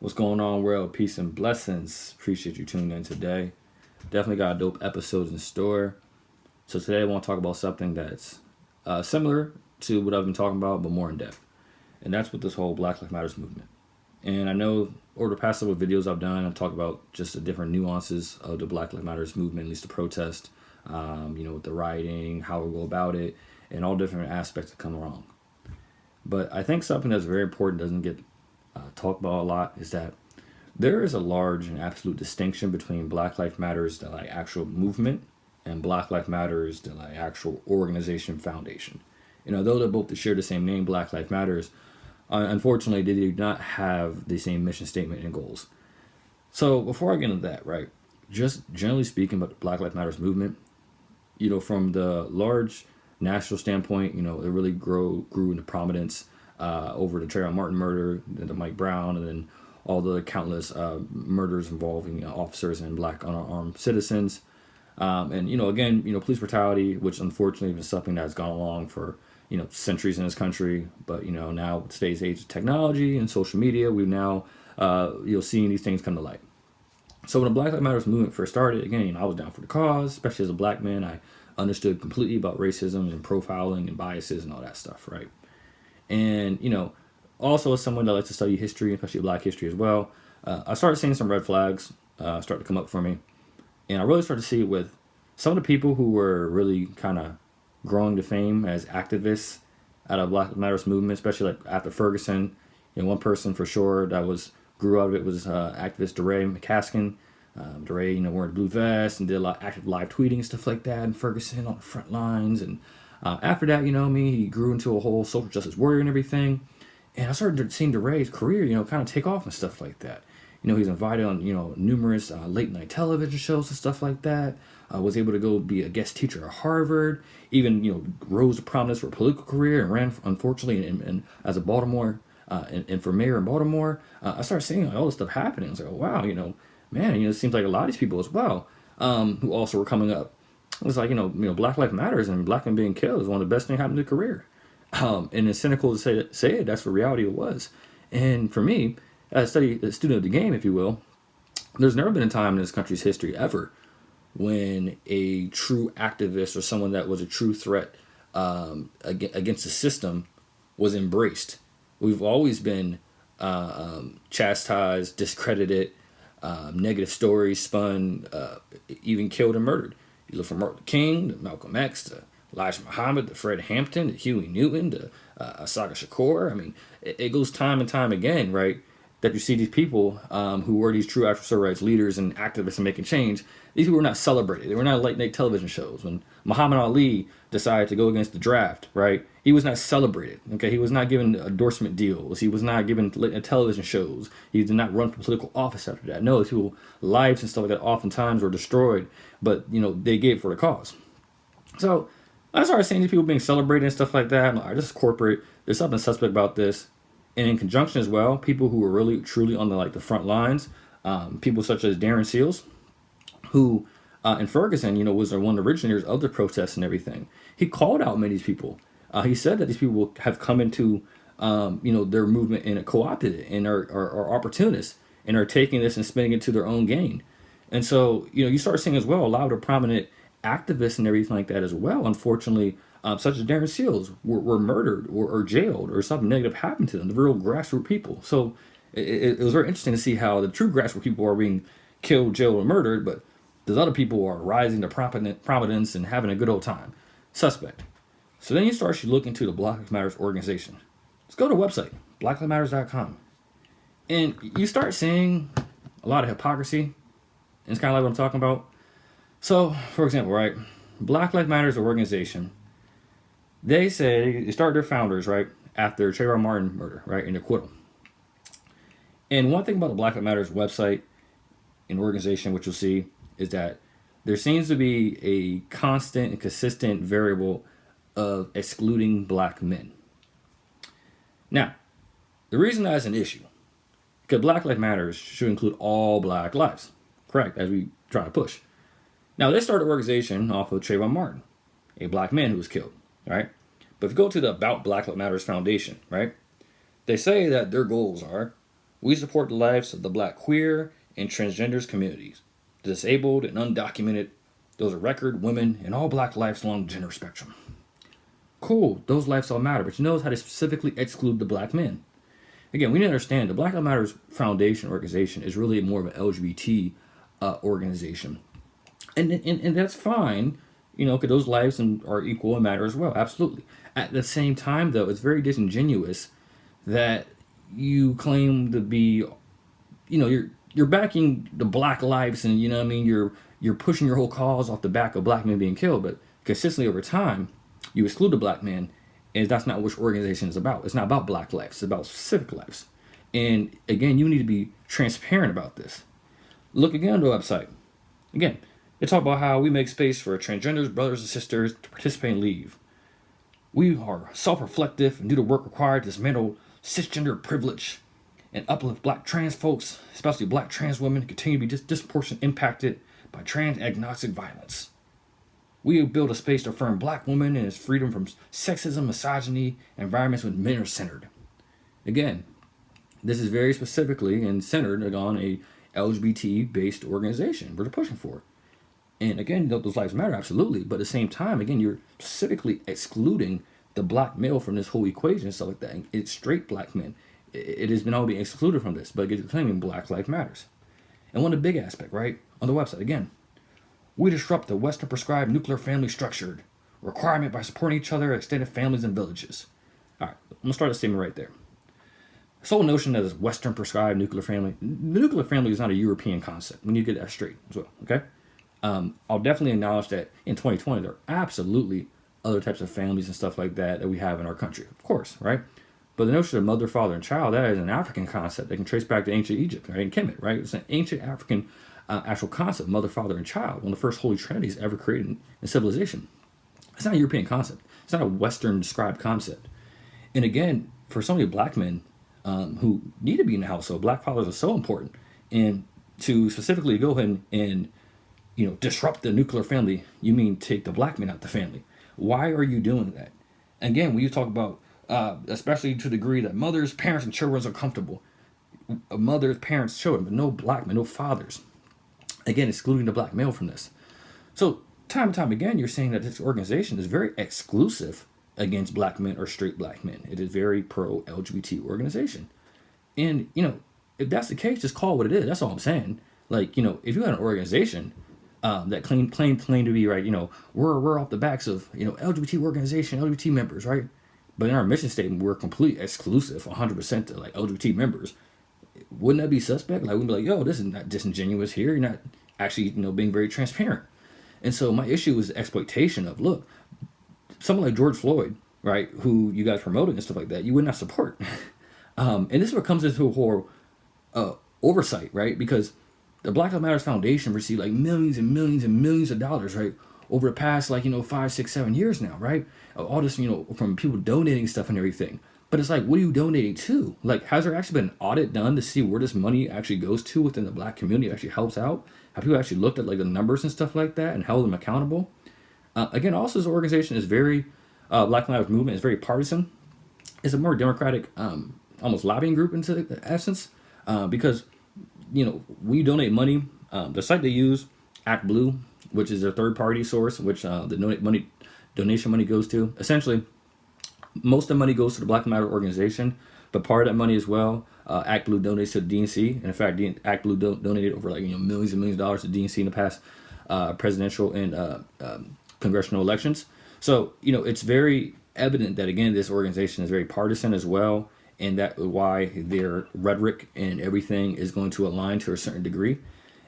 What's going on, world? Peace and blessings. Appreciate you tuning in today. Definitely got dope episodes in store. So today I want to talk about something that's similar to what I've been talking about, but more in depth. And that's with this whole Black Lives Matters movement. And I know over the past several videos I've done, I've talked about just the different nuances of the Black Lives Matters movement, at least the protest, with the rioting, how we go about it, and all different aspects that come along. But I think something that's very important doesn't get talked about a lot is that there is a large and absolute distinction between Black Lives Matters, the like actual movement, and Black Lives Matters, the like actual organization foundation. Though they're both share the same name, Black Lives Matters, unfortunately they do not have the same mission statement and goals. So before I get into that, right, just generally speaking about the Black Lives Matters movement, from the large national standpoint, it really grew into prominence over the Trayvon Martin murder, the Mike Brown, and then all the countless murders involving officers and black unarmed citizens. Police brutality, which unfortunately is something that's gone along for, centuries in this country. But, now with today's age of technology and social media, we've now, seeing these things come to light. So when the Black Lives Matters movement first started, again, I was down for the cause, especially as a black man. I understood completely about racism and profiling and biases and all that stuff, right? And, also as someone that likes to study history, especially black history as well, I started seeing some red flags start to come up for me. And I really started to see with some of the people who were really kind of growing to fame as activists out of Black Lives Matters movement, especially like after Ferguson. One person for sure that grew out of it was activist DeRay McCaskill. DeRay, wearing a blue vest and did a lot of active live tweeting and stuff like that. And Ferguson on the front lines. And after that, he grew into a whole social justice warrior and everything. And I started seeing DeRay's career, kind of take off and stuff like that. He's invited on, numerous late night television shows and stuff like that. Was able to go be a guest teacher at Harvard. Even, rose to prominence for a political career and ran, unfortunately, and as a Baltimore, and for mayor in Baltimore. I started seeing all this stuff happening. I was like, oh, wow, man, it seems like a lot of these people as well, who also were coming up. It was like, Black Lives Matters and black men being killed is one of the best things happened to their career. And it's cynical to say it, that's what reality it was. And for me, as a student of the game, if you will, there's never been a time in this country's history ever when a true activist or someone that was a true threat against the system was embraced. We've always been chastised, discredited, negative stories spun, even killed and murdered. You look from Martin Luther King to Malcolm X to Elijah Muhammad to Fred Hampton to Huey Newton to Asaka Shakur. I mean, it goes time and time again, right, that you see these people who were these true actual civil rights leaders and activists and making change. These people were not celebrated. They were not late night television shows. When Muhammad Ali decided to go against the draft, right, he was not celebrated. Okay, he was not given endorsement deals. He was not given late night television shows. He did not run for political office after that. No, these people's lives and stuff like that oftentimes were destroyed, but they gave for the cause. So I started seeing these people being celebrated and stuff like that. I'm like, all right, this is corporate. There's something suspect about this. And in conjunction as well, people who were really truly on the front lines, people such as Darren Seals, who in Ferguson, was one of the originators of the protests and everything. He called out many of these people. He said that these people have come into their movement and co-opted it and are opportunists and are taking this and spending it to their own gain. And so you start seeing as well a lot of the prominent activists and everything like that as well, unfortunately, such as Darren Seals, were murdered or jailed or something negative happened to them, the real grassroots people. So it was very interesting to see how the true grassroots people are being killed, jailed, or murdered, but those other people are rising to prominence and having a good old time. Suspect. So then you start looking into the Black Lives Matters organization. Let's go to the website, blacklivesmatters.com. And you start seeing a lot of hypocrisy. And it's kind of like what I'm talking about. So, for example, right, Black Lives Matters organization, they say they started their founders, right, after Trayvon Martin murder, right, and acquittal. And one thing about the Black Lives Matters website and organization, which you'll see, is that there seems to be a constant and consistent variable of excluding black men. Now, the reason that's an issue, because Black Lives Matters should include all black lives, correct, as we try to push. Now, they started an organization off of Trayvon Martin, a black man who was killed, right? But if you go to the About Black Lives Matters Foundation, right, they say that their goals are We support the lives of the Black queer and transgenders communities, the disabled and undocumented, those are record women, and all Black lives along the gender spectrum. Cool, those lives all matter, but you notice how they specifically exclude the Black men. Again, we need to understand the Black Lives Matters Foundation organization is really more of an LGBT organization. And that's fine, because those lives are equal and matter as well, absolutely. At the same time, though, it's very disingenuous that you claim to be, you're backing the Black lives, and you're pushing your whole cause off the back of Black men being killed, but consistently over time, you exclude the Black man, and that's not what your organization is about. It's not about Black lives, it's about specific lives. And again, you need to be transparent about this. Look again on the website. Again, they talk about how we make space for transgenders, brothers, and sisters to participate and leave. We are self-reflective and do the work required to dismantle cisgender privilege and uplift Black trans folks, especially Black trans women, continue to be disproportionately impacted by trans-agnostic violence. We build a space to affirm Black women and its freedom from sexism, misogyny, and environments when men are centered. Again, this is very specifically and centered on a LGBT-based organization we're pushing for. And again, those lives matter, absolutely. But at the same time, again, you're specifically excluding the Black male from this whole equation and stuff like that. And it's straight Black men. It has been all being excluded from this, but you're claiming Black life matters. And one of the big aspects, right, on the website, again, we disrupt the Western prescribed nuclear family structured requirement by supporting each other, extended families, and villages. All right, I'm going to start a statement right there. This whole notion that is Western prescribed nuclear family, the nuclear family is not a European concept. We need to get that straight as well, okay? I'll definitely acknowledge that in 2020, there are absolutely other types of families and stuff like that we have in our country, of course, right? But the notion of mother, father, and child, that is an African concept that can trace back to ancient Egypt, right? And Kemet, right? It's an ancient African actual concept, mother, father, and child, one of the first holy trinities ever created in civilization. It's not a European concept. It's not a Western described concept. And again, for so many Black men who need to be in the household, Black fathers are so important. And to specifically go ahead and disrupt the nuclear family, you mean take the Black men out the family. Why are you doing that? Again, when you talk about, especially to the degree that mothers, parents, and children are comfortable, mothers, parents, children, but no Black men, no fathers. Again, excluding the Black male from this. So time and time again, you're saying that this organization is very exclusive against Black men or straight Black men. It is very pro-LGBT organization. And, if that's the case, just call it what it is. That's all I'm saying. Like, if you had an organization that claim to be, right, we're off the backs of, LGBT organization, LGBT members, right? But in our mission statement, we're completely exclusive, 100% to, like, LGBT members. Wouldn't that be suspect? Like, we'd be like, yo, this is not disingenuous here. You're not actually, being very transparent. And so my issue is the exploitation of, look, someone like George Floyd, right, who you guys promoting and stuff like that, you would not support. And this is what comes into a whole oversight, right? Because the Black Lives Matter Foundation received like millions and millions and millions of dollars, right, over the past 5, 6, 7 years now, right? All this, from people donating stuff and everything. But it's like, what are you donating to? Like, has there actually been an audit done to see where this money actually goes to within the Black community, actually helps out? Have people actually looked at like the numbers and stuff like that and held them accountable? Again, also this organization is very, Black Lives Movement is very partisan. It's a more democratic, almost lobbying group in essence, because, when you donate money, the site they use, ActBlue, which is their third-party source, which the donation money goes to, essentially, most of the money goes to the Black Lives Matter organization, but part of that money as well, ActBlue donates to the DNC. And in fact, ActBlue donated over millions and millions of dollars to DNC in the past presidential and congressional elections. So, it's very evident that, again, this organization is very partisan as well, and that why their rhetoric and everything is going to align to a certain degree.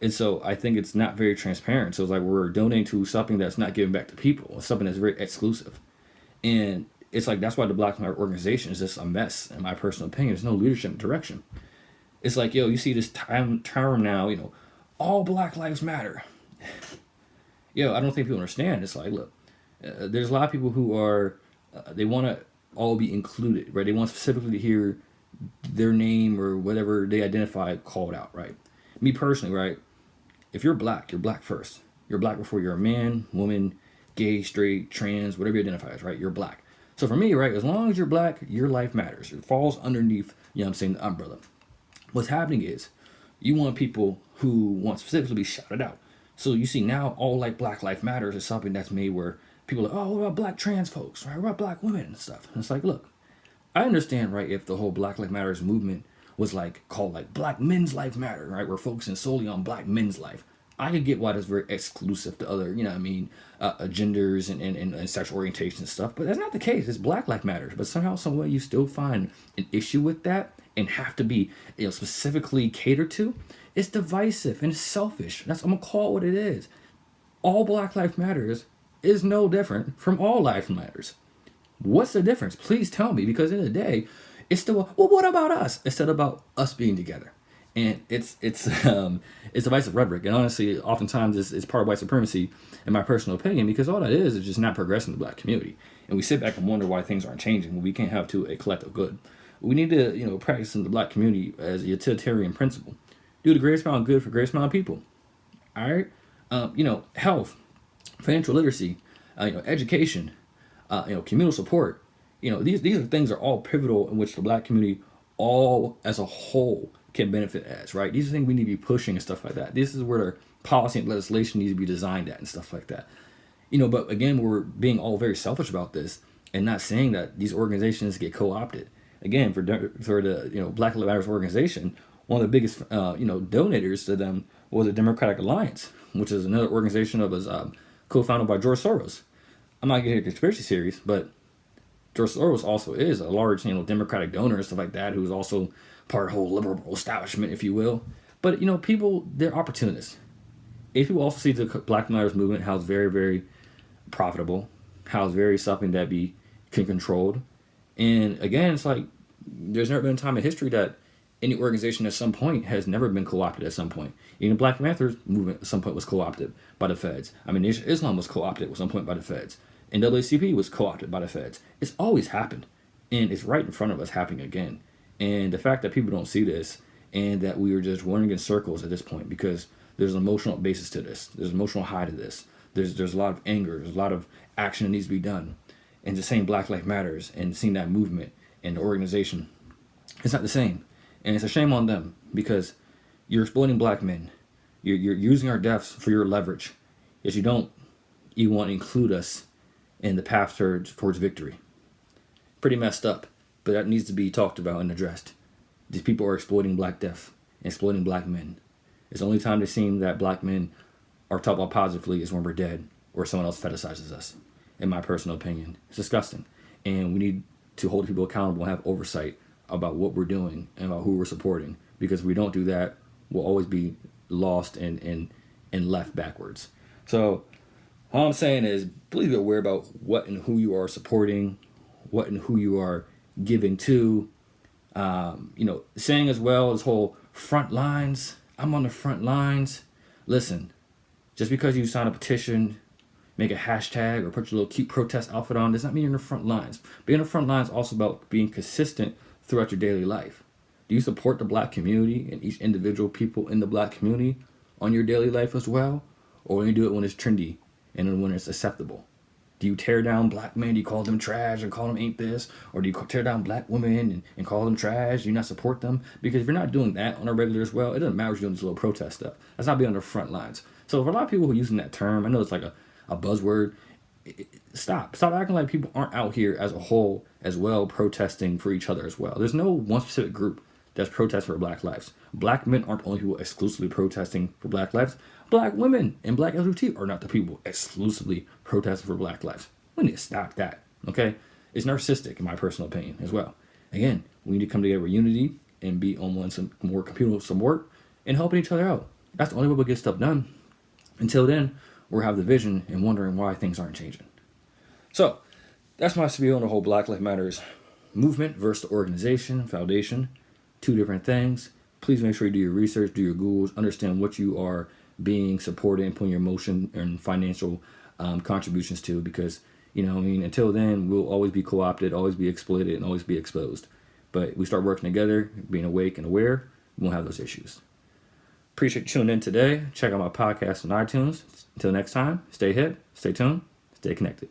And so I think it's not very transparent. So it's like we're donating to something that's not giving back to people, something that's very exclusive. And it's like, that's why the Black Lives Matter organization is just a mess, in my personal opinion. There's no leadership and direction. It's like, you see this term now, all Black lives matter. I don't think people understand. It's like, look, there's a lot of people who are, they want to all be included, right? They want specifically to hear their name or whatever they identify called out, right? Me personally, right? If you're Black first. You're Black before you're a man, woman, gay, straight, trans, whatever you identify as, right? You're Black. So for me, right, as long as you're Black, your life matters. It falls underneath, the umbrella. What's happening is you want people who want specifically to be shouted out. So you see now all like Black Lives Matters is something that's made where people are like, oh, what about black trans folks, right? What about black women and stuff? And it's like, look, I understand, right, if the whole Black Lives Matters movement was like called like Black Men's Lives Matter, right? We're focusing solely on black men's life. I could get why that's very exclusive to other, genders and sexual orientation and stuff, but that's not the case. It's Black Lives Matters, but somehow, some way, you still find an issue with that and have to be, specifically catered to. It's divisive and it's selfish. I'm gonna call it what it is. All Black Lives Matters is no different from all life matters. What's the difference? Please tell me, because in the day, it's still, well, what about us? Instead about us being together. And it's divisive rhetoric. And honestly, oftentimes it's part of white supremacy, in my personal opinion, because all that is just not progressing the black community. And we sit back and wonder why things aren't changing when we can't have to a collective good. We need to, practice in the black community as a utilitarian principle. Do the greatest amount of good for the greatest amount of people. All right? Health, financial literacy, education, communal support. These are things that are all pivotal in which the black community all as a whole can benefit as, right? These are things we need to be pushing and stuff like that. This is where the policy and legislation needs to be designed at and stuff like that. But again, we're being all very selfish about this and not saying that these organizations get co-opted. Again, for the Black Lives Matter organization, one of the biggest donators to them was the Democratic Alliance, which is another organization that was co-founded by George Soros. I'm not getting a conspiracy series, but George Soros also is a large, Democratic donor and stuff like that, who's also part of the whole liberal establishment, if you will. But, people, they're opportunists. If you also see the Black Lives Matter movement, how it's very, very profitable, how it's very something that can controlled. And again, it's like, there's never been a time in history that any organization at some point has never been co-opted at some point. Even the Black Panthers movement at some point was co-opted by the feds. Nation of Islam was co-opted at some point by the feds. NAACP was co-opted by the feds. It's always happened. And it's right in front of us happening again. And the fact that people don't see this and that we are just running in circles at this point, because there's an emotional basis to this. There's an emotional high to this. There's a lot of anger. There's a lot of action that needs to be done. And just saying Black Lives Matters and seeing that movement and the organization, it's not the same. And it's a shame on them, because you're exploiting black men. You're using our deaths for your leverage. Yet you don't even want to include us in the path towards victory. Pretty messed up, but that needs to be talked about and addressed. These people are exploiting black death, exploiting black men. It's the only time they seem that black men are talked about positively is when we're dead or someone else fetishizes us, in my personal opinion. It's disgusting. And we need to hold people accountable and have oversight about what we're doing and about who we're supporting. Because if we don't do that, we'll always be lost and left backwards. So all I'm saying is, please be aware about what and who you are supporting, what and who you are giving to. Saying as well, this whole front lines, I'm on the front lines. Listen, just because you sign a petition, make a hashtag, or put your little cute protest outfit on, does not mean you're in the front lines. Being in the front lines is also about being consistent throughout your daily life. Do you support the black community and each individual people in the black community on your daily life as well? Or do you do it when it's trendy and when it's acceptable? Do you tear down black men? Do you call them trash and call them ain't this? Or do you tear down black women and call them trash? Do you not support them? Because if you're not doing that on a regular as well, it doesn't matter if you're doing this little protest stuff. That's not being on the front lines. So for a lot of people who are using that term, I know it's like a buzzword. Stop acting like people aren't out here as a whole as well protesting for each other as well. There's no one specific group that's protesting for black lives. Black men aren't the only people exclusively protesting for black lives. Black women and black LGBT are not the people exclusively protesting for black lives. We need to stop that, okay? It's narcissistic, in my personal opinion, as well. Again, we need to come together with unity and be on some more communal support and helping each other out. That's the only way we'll get stuff done. Until then, we'll have division and wondering why things aren't changing. So, that's my spiel on the whole Black Lives Matters movement versus the organization, foundation. Two different things. Please make sure you do your research, do your Googles, understand what you are being supported and putting your emotion and financial contributions to, because, until then, we'll always be co-opted, always be exploited, and always be exposed. But we start working together, being awake and aware, we won't have those issues. Appreciate you tuning in today. Check out my podcast on iTunes. Until next time, stay hip, stay tuned, stay connected.